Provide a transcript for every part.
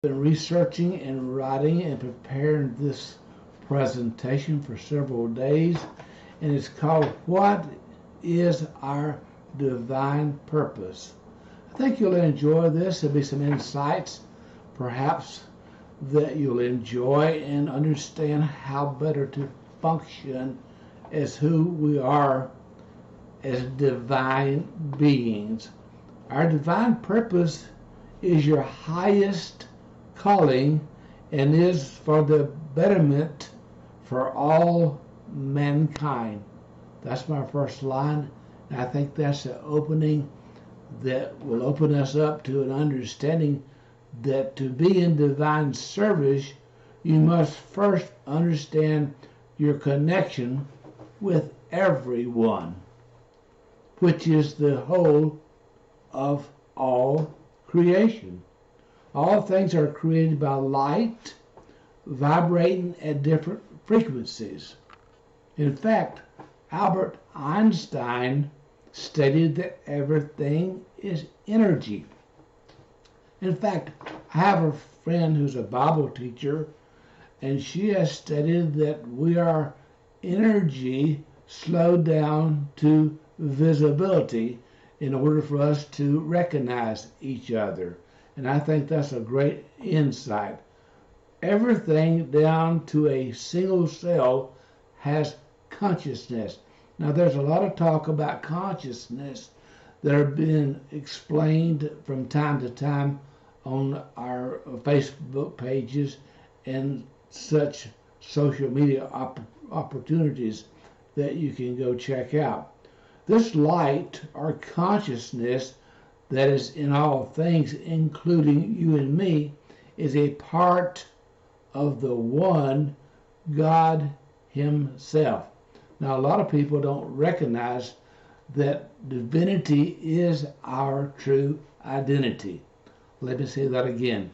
Been researching and writing and preparing this presentation for several days, and it's called What is Our Divine Purpose? I think you'll enjoy this. There'll be some insights, perhaps, that you'll enjoy and understand how better to function as who we are as divine beings. Our divine purpose is your highest calling and is for the betterment for all mankind. That's my first line, and I think that's the opening that will open us up to an understanding that to be in divine service, you must first understand your connection with everyone, which is the whole of all creation. All things are created by light, vibrating at different frequencies. In fact, Albert Einstein stated that everything is energy. In fact, I have a friend who's a Bible teacher, and she has stated that we are energy slowed down to visibility in order for us to recognize each other. And I think that's a great insight. Everything down to a single cell has consciousness. Now, there's a lot of talk about consciousness that are being explained from time to time on our Facebook pages and such social media opportunities that you can go check out. This light or consciousness that is in all things, including you and me, is a part of the one God Himself. Now, a lot of people don't recognize that divinity is our true identity. Let me say that again.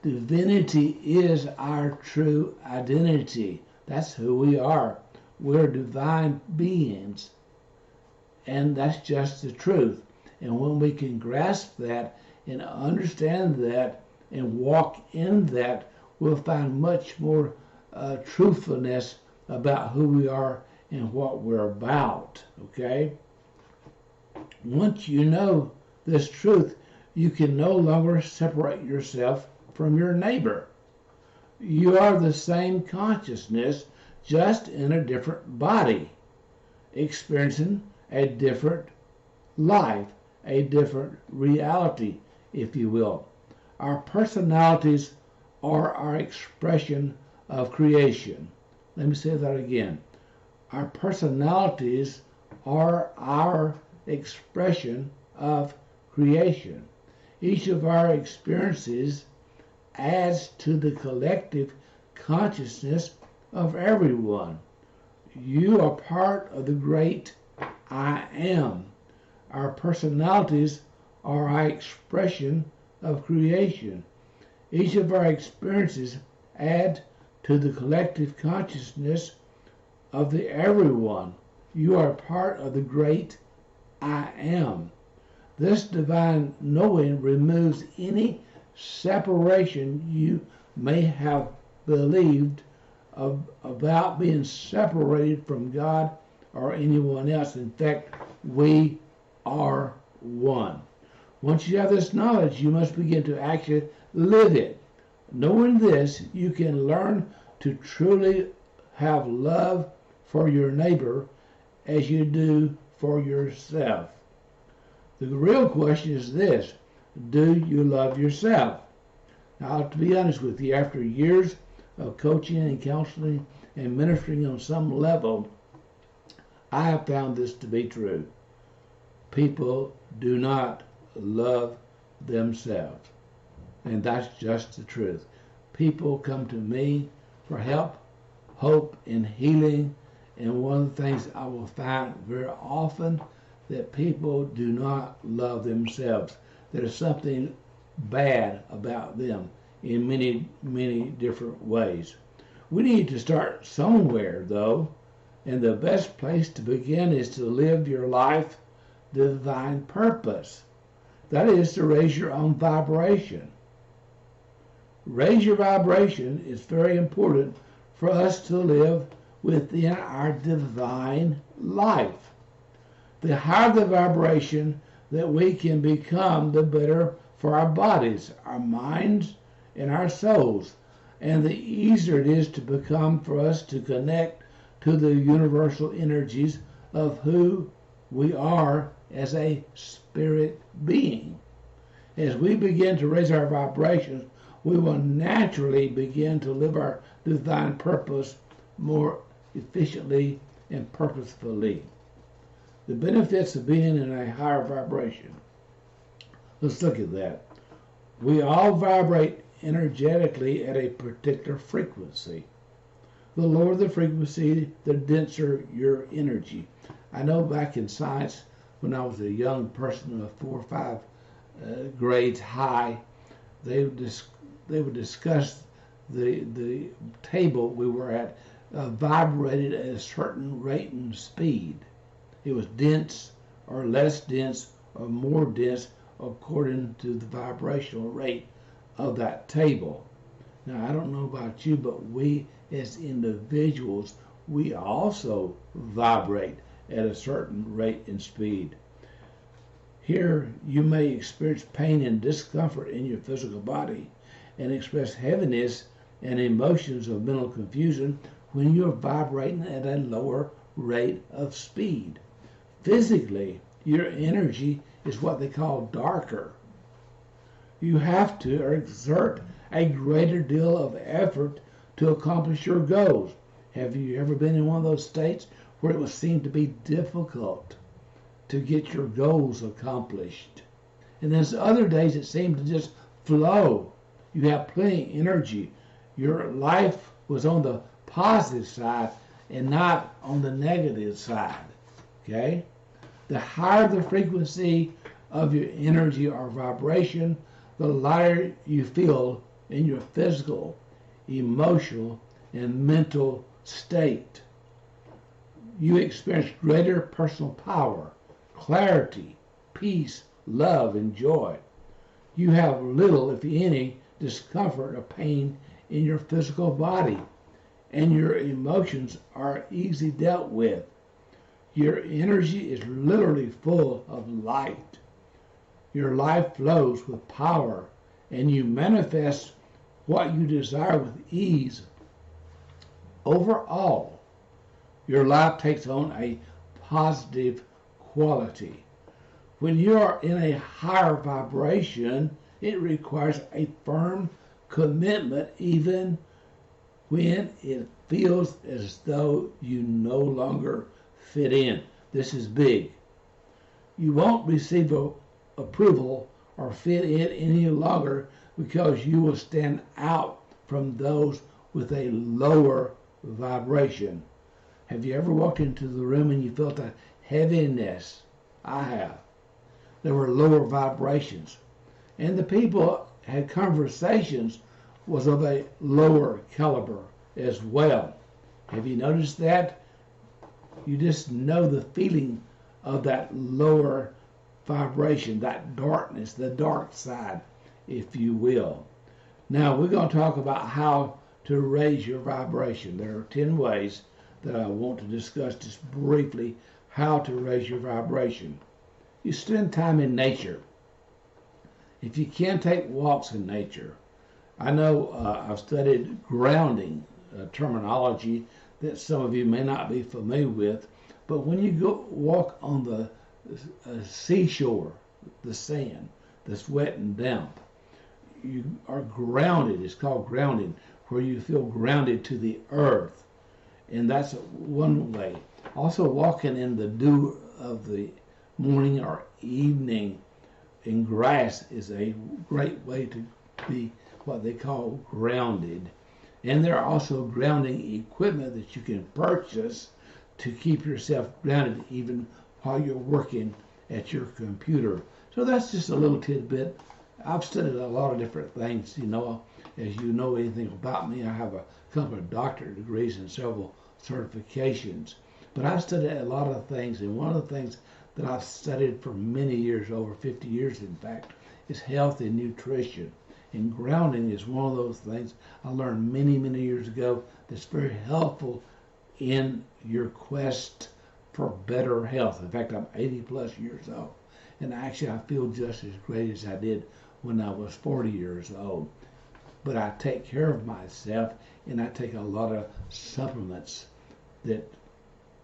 Divinity is our true identity. That's who we are. We're divine beings. And that's just the truth. And when we can grasp that and understand that and walk in that, we'll find much more truthfulness about who we are and what we're about. Okay? Once you know this truth, you can no longer separate yourself from your neighbor. You are the same consciousness, just in a different body, experiencing a different life, a different reality, if you will. Our personalities are our expression of creation. Let me say that again. Our personalities are our expression of creation. Each of our experiences adds to the collective consciousness of everyone. You are part of the great I am. Our personalities are our expression of creation. Each of our experiences add to the collective consciousness of the everyone. You are part of the great I am. This divine knowing removes any separation you may have believed about being separated from God or anyone else. In fact, we are one. Once you have this knowledge, you must begin to actually live it. Knowing this, you can learn to truly have love for your neighbor as you do for yourself. The real question is this: do you love yourself? Now, to be honest with you, after years of coaching and counseling and ministering on some level, I have found this to be true. People do not love themselves. And that's just the truth. People come to me for help, hope, and healing. And one of the things I will find very often that people do not love themselves. There's something bad about them in many, many different ways. We need to start somewhere, though, and the best place to begin is to live your life divine purpose. That is to raise your own vibration. Raise your vibration is very important for us to live within our divine life. The higher the vibration that we can become, the better for our bodies, our minds, and our souls. And the easier it is to become for us to connect to the universal energies of who we are as a spirit being. As we begin to raise our vibrations, we will naturally begin to live our divine purpose more efficiently and purposefully. The benefits of being in a higher vibration. Let's look at that. We all vibrate energetically at a particular frequency. The lower the frequency, the denser your energy. I know back in science, when I was a young person of 4 or 5 grades high, they would discuss the table we were at vibrated at a certain rate and speed. It was dense or less dense or more dense according to the vibrational rate of that table. Now, I don't know about you, but we as individuals, we also vibrate at a certain rate and speed. Here, you may experience pain and discomfort in your physical body and express heaviness and emotions of mental confusion when you're vibrating at a lower rate of speed. Physically, your energy is what they call darker. You have to exert a greater deal of effort to accomplish your goals. Have you ever been in one of those states where it would seem to be difficult to get your goals accomplished? And then other days it seemed to just flow. You have plenty of energy. Your life was on the positive side and not on the negative side. Okay? The higher the frequency of your energy or vibration, the lighter you feel in your physical, emotional, and mental state. You experience greater personal power, clarity, peace, love, and joy. You have little, if any, discomfort or pain in your physical body, and your emotions are easily dealt with. Your energy is literally full of light. Your life flows with power, and you manifest what you desire with ease. Overall, your life takes on a positive quality. When you are in a higher vibration, it requires a firm commitment even when it feels as though you no longer fit in. This is big. You won't receive approval or fit in any longer because you will stand out from those with a lower vibration. Have you ever walked into the room and you felt a heaviness? I have. There were lower vibrations. And the people had conversations was of a lower caliber as well. Have you noticed that? You just know the feeling of that lower vibration, that darkness, the dark side, if you will. Now we're going to talk about how to raise your vibration. There are 10 ways that I want to discuss just briefly how to raise your vibration. You spend time in nature. If you can, take walks in nature. I know I've studied grounding terminology that some of you may not be familiar with, but when you go walk on the seashore, the sand that's wet and damp, you are grounded. It's called grounding, where you feel grounded to the earth, and that's one way. Also, walking in the dew of the morning or evening in grass is a great way to be what they call grounded. And there are also grounding equipment that you can purchase to keep yourself grounded even while you're working at your computer. So that's just a little tidbit. I've studied a lot of different things, you know. As you know anything about me, I have a couple of doctorate degrees and several certifications. But I've studied a lot of things, and one of the things that I've studied for many years, over 50 years in fact, is health and nutrition. And grounding is one of those things I learned many, many years ago that's very helpful in your quest for better health. In fact, I'm 80 plus years old, and actually I feel just as great as I did when I was 40 years old. But I take care of myself, and I take a lot of supplements that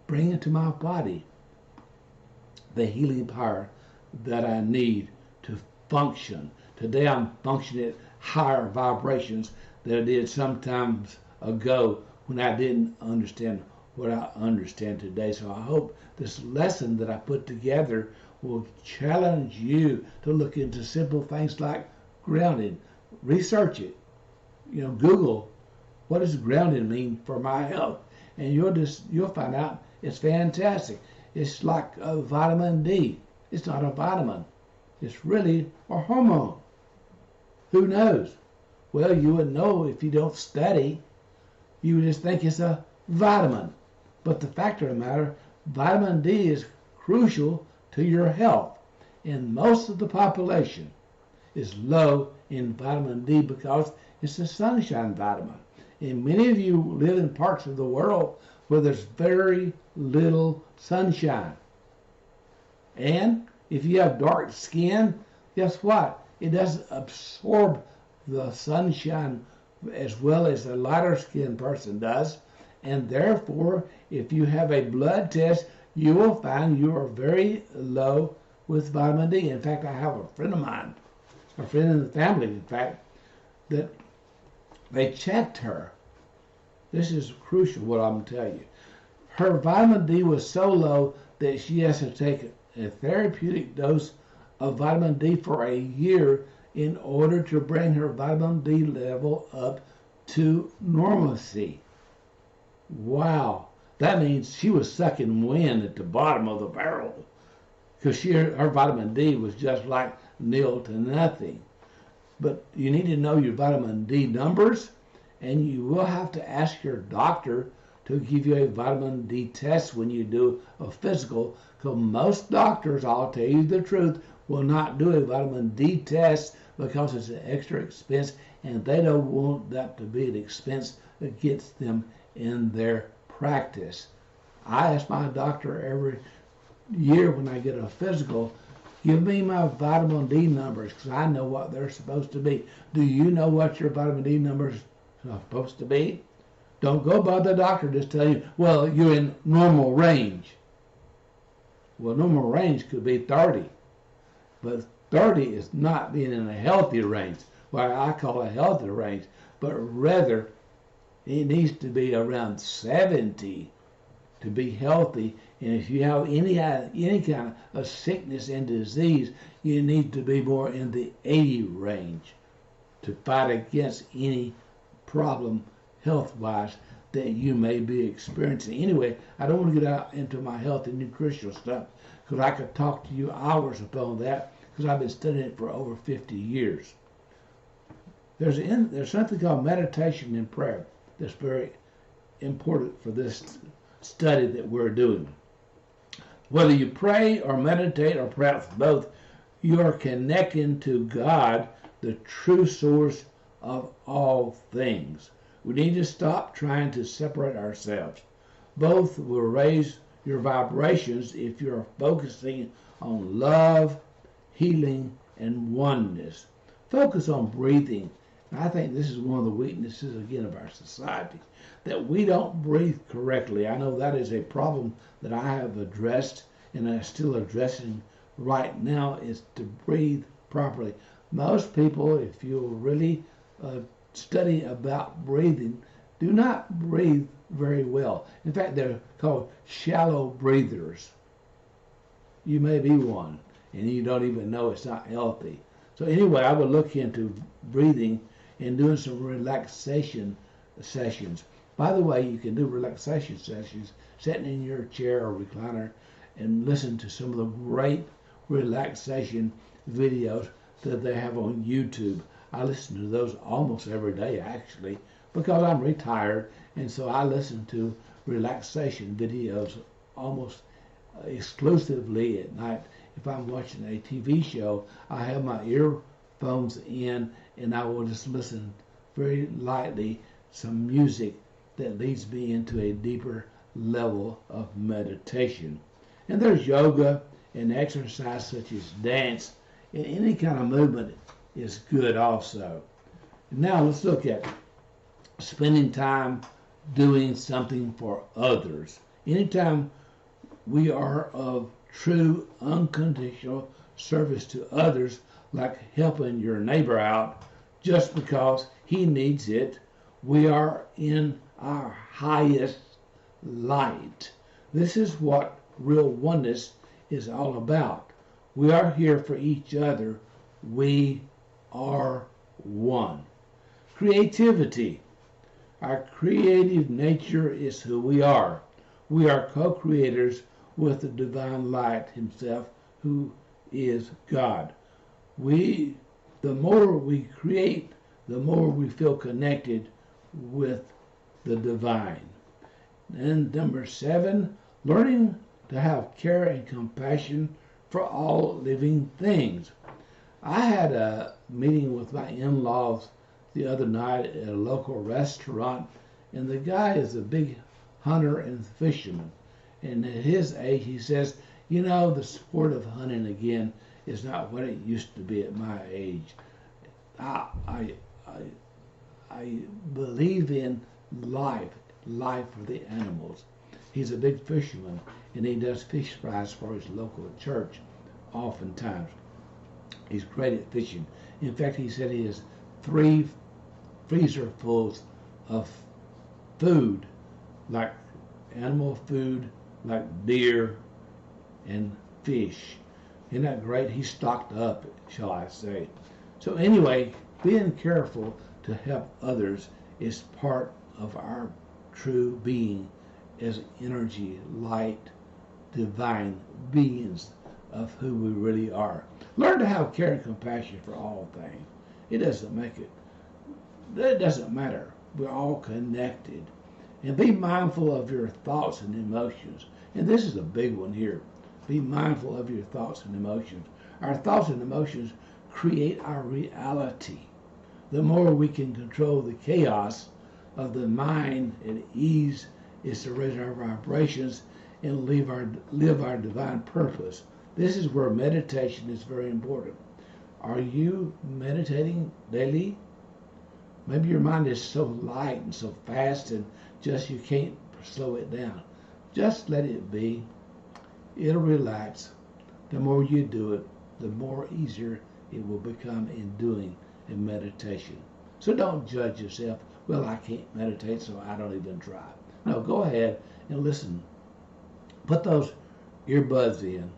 bring into my body the healing power that I need to function. Today I'm functioning at higher vibrations than I did sometimes ago when I didn't understand what I understand today. So I hope this lesson that I put together will challenge you to look into simple things like grounding. Research it. Google, what does grounding mean for my health? And you'll find out it's fantastic. It's like a vitamin D. It's not a vitamin. It's really a hormone. Who knows? Well, you would know if you don't study. You would just think it's a vitamin. But the fact of the matter, vitamin D is crucial to your health. And most of the population is low in vitamin D because it's a sunshine vitamin. And many of you live in parts of the world where there's very little sunshine. And if you have dark skin, guess what? It doesn't absorb the sunshine as well as a lighter skinned person does. And therefore, if you have a blood test, you will find you are very low with vitamin D. In fact, I have a friend of mine, a friend in the family, in fact, that they checked her. This is crucial what I'm telling you. Her vitamin D was so low that she has to take a therapeutic dose of vitamin D for a year in order to bring her vitamin D level up to normalcy. Wow. That means she was sucking wind at the bottom of the barrel because her vitamin D was just like nil to nothing. But you need to know your vitamin D numbers, and you will have to ask your doctor to give you a vitamin D test when you do a physical, because most doctors, I'll tell you the truth, will not do a vitamin D test because it's an extra expense, and they don't want that to be an expense that gets them in their practice. I ask my doctor every year when I get a physical, give me my vitamin D numbers because I know what they're supposed to be. Do you know what your vitamin D numbers are supposed to be? Don't go by the doctor just tell you, well, you're in normal range. Well, normal range could be 30, but 30 is not being in a healthy range, what I call a healthy range, but rather it needs to be around 70 to be healthy. And if you have any kind of sickness and disease, you need to be more in the 80 range to fight against any problem health-wise that you may be experiencing. Anyway, I don't want to get out into my health and nutritional stuff because I could talk to you hours upon that because I've been studying it for over 50 years. There's something called meditation and prayer that's very important for this study that we're doing. Whether you pray or meditate or perhaps both, you are connecting to God, the true source of all things. We need to stop trying to separate ourselves. Both will raise your vibrations if you're focusing on love, healing, and oneness. Focus on breathing. And I think this is one of the weaknesses, again, of our society, that we don't breathe correctly. I know that is a problem that I have addressed and I'm still addressing right now, is to breathe properly. Most people, if you really study about breathing, do not breathe very well. In fact, they're called shallow breathers. You may be one, and you don't even know it's not healthy. So anyway, I would look into breathing and doing some relaxation sessions. By the way, you can do relaxation sessions sitting in your chair or recliner and listen to some of the great relaxation videos that they have on YouTube. I listen to those almost every day, actually, because I'm retired, and so I listen to relaxation videos almost exclusively at night. If I'm watching a TV show, I have my phones in, and I will just listen very lightly some music that leads me into a deeper level of meditation. And there's yoga and exercise such as dance, and any kind of movement is good also. Now let's look at spending time doing something for others. Anytime we are of true unconditional service to others, like helping your neighbor out just because he needs it, we are in our highest light. This is what real oneness is all about. We are here for each other. We are one. Creativity. Our creative nature is who we are. We are co-creators with the divine light himself, who is God. The more we create, the more we feel connected with the divine. And number 7, learning to have care and compassion for all living things. I had a meeting with my in-laws the other night at a local restaurant, and the guy is a big hunter and fisherman. And at his age, he says, you know, the sport of hunting again is not what it used to be at my age. I believe in life for the animals. He's a big fisherman, and he does fish fries for his local church oftentimes. He's great at fishing. In fact, he said he has 3 freezer fulls of food, like animal food, like deer and fish. Isn't that great? He's stocked up, shall I say. So anyway, being careful to help others is part of our true being as energy, light, divine beings of who we really are. Learn to have care and compassion for all things. It doesn't matter. We're all connected. And be mindful of your thoughts and emotions. And this is a big one here. Be mindful of your thoughts and emotions. Our thoughts and emotions create our reality. The more we can control the chaos of the mind at ease is to raise our vibrations and live our divine purpose. This is where meditation is very important. Are you meditating daily? Maybe your mind is so light and so fast and just you can't slow it down. Just let it be. It'll relax. The more you do it, the more easier it will become in doing a meditation. So don't judge yourself. Well, I can't meditate, so I don't even try. No, go ahead and listen. Put those earbuds in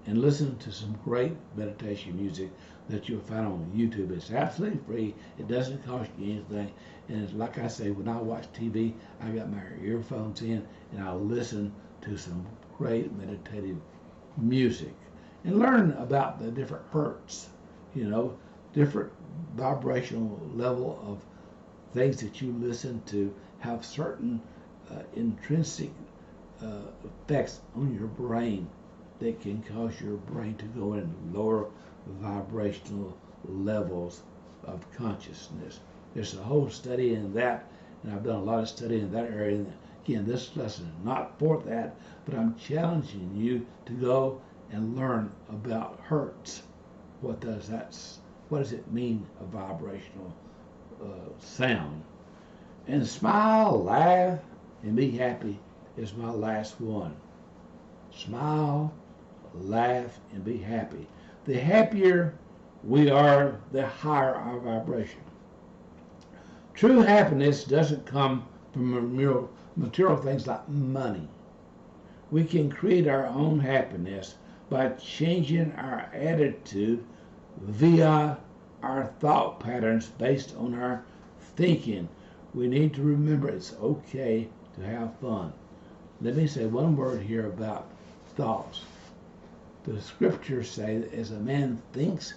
and listen to some great meditation music that you'll find on YouTube. It's absolutely free. It doesn't cost you anything. And it's like I say, when I watch TV, I got my earphones in and I listen to some great meditative music and learn about the different hertz, different vibrational level of things that you listen to have certain intrinsic effects on your brain that can cause your brain to go in lower vibrational levels of consciousness. There's a whole study in that, and I've done a lot of study in that area. And again, this lesson is not for that, but I'm challenging you to go and learn about hertz. What does it mean, a vibrational sound? And smile, laugh, and be happy is my last one. Smile, laugh, and be happy. The happier we are, the higher our vibration. True happiness doesn't come from material things like money. We can create our own happiness by changing our attitude via our thought patterns based on our thinking. We need to remember it's okay to have fun. Let me say one word here about thoughts. The scriptures say that as a man thinks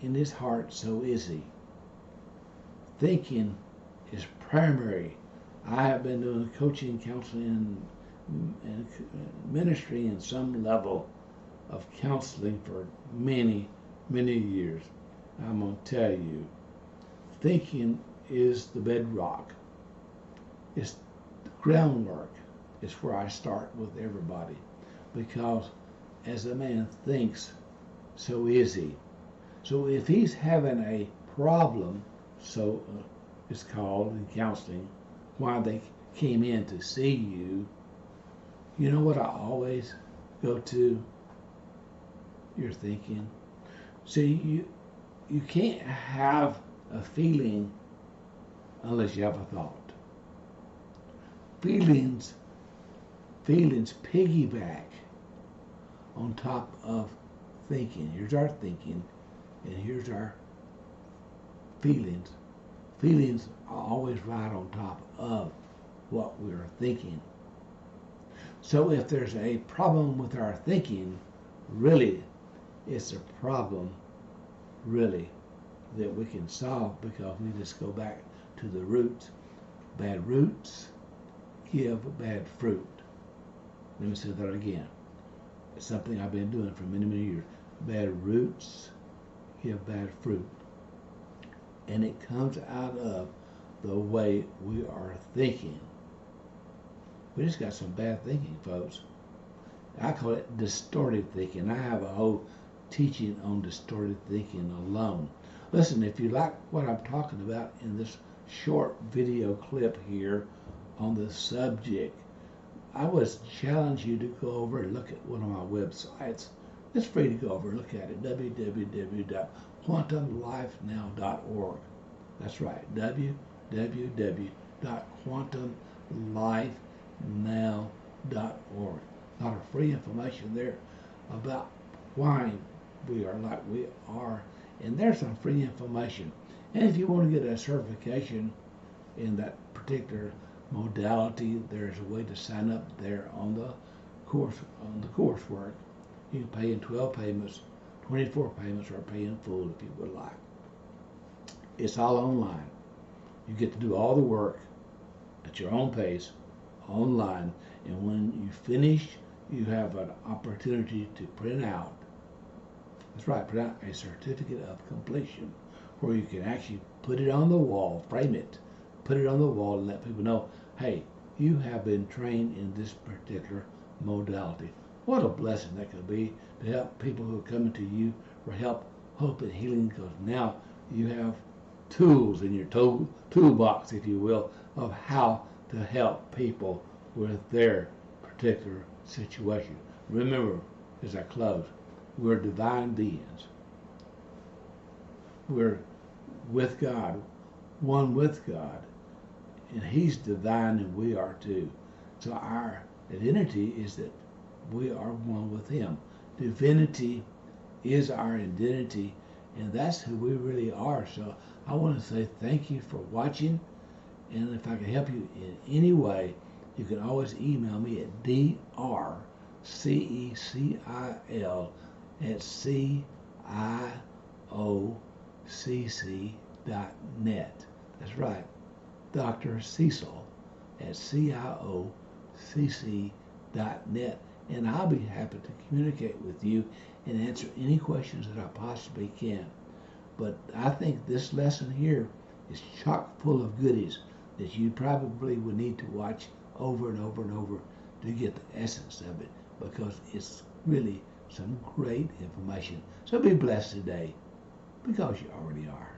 in his heart, so is he. Thinking is primary. I have been doing coaching, counseling, and ministry in some level of counseling for many, many years. I'm going to tell you, thinking is the bedrock. It's the groundwork. It's where I start with everybody. Because as a man thinks, so is he. So if he's having a problem, so it's called in counseling, why they came in to see you, you know what I always go to? Your thinking. See, you can't have a feeling unless you have a thought. Feelings piggyback on top of thinking. Here's our thinking, and here's our feelings. Feelings are always right on top of what we're thinking. So if there's a problem with our thinking, really, it's a problem, really, that we can solve because we just go back to the roots. Bad roots give bad fruit. Let me say that again. It's something I've been doing for many, many years. Bad roots give bad fruit. And it comes out of the way we are thinking. We just got some bad thinking, folks. I call it distorted thinking. I have a whole teaching on distorted thinking alone. Listen, if you like what I'm talking about in this short video clip here on the subject, I would challenge you to go over and look at one of my websites. It's free to go over and look at it, www.quantumlifenow.org. That's right, www.quantumlifenow.org. A lot of free information there about why we are like we are. And there's some free information. And if you want to get a certification in that particular modality, there's a way to sign up there on the coursework. You can pay in 12 payments, 24 payments, or pay in full if you would like. It's all online. You get to do all the work at your own pace, online, and when you finish, you have an opportunity to print out. That's right, print out a certificate of completion where you can actually put it on the wall, frame it, put it on the wall, and let people know, hey, you have been trained in this particular modality. What a blessing that could be to help people who are coming to you for help, hope, and healing, because now you have tools in your toolbox, if you will, of how to help people with their particular situation. Remember, as I close, we're divine beings. We're with God, one with God, and He's divine and we are too. So our identity is that we are one with Him. Divinity is our identity, and that's who we really are. So I want to say thank you for watching, and if I can help you in any way, you can always email me at drcecil@ciocc.net. That's right, Dr. Cecil at ciocc.net, and I'll be happy to communicate with you and answer any questions that I possibly can. But I think this lesson here is chock full of goodies that you probably would need to watch over and over and over to get the essence of it, because it's really some great information. So be blessed today, because you already are.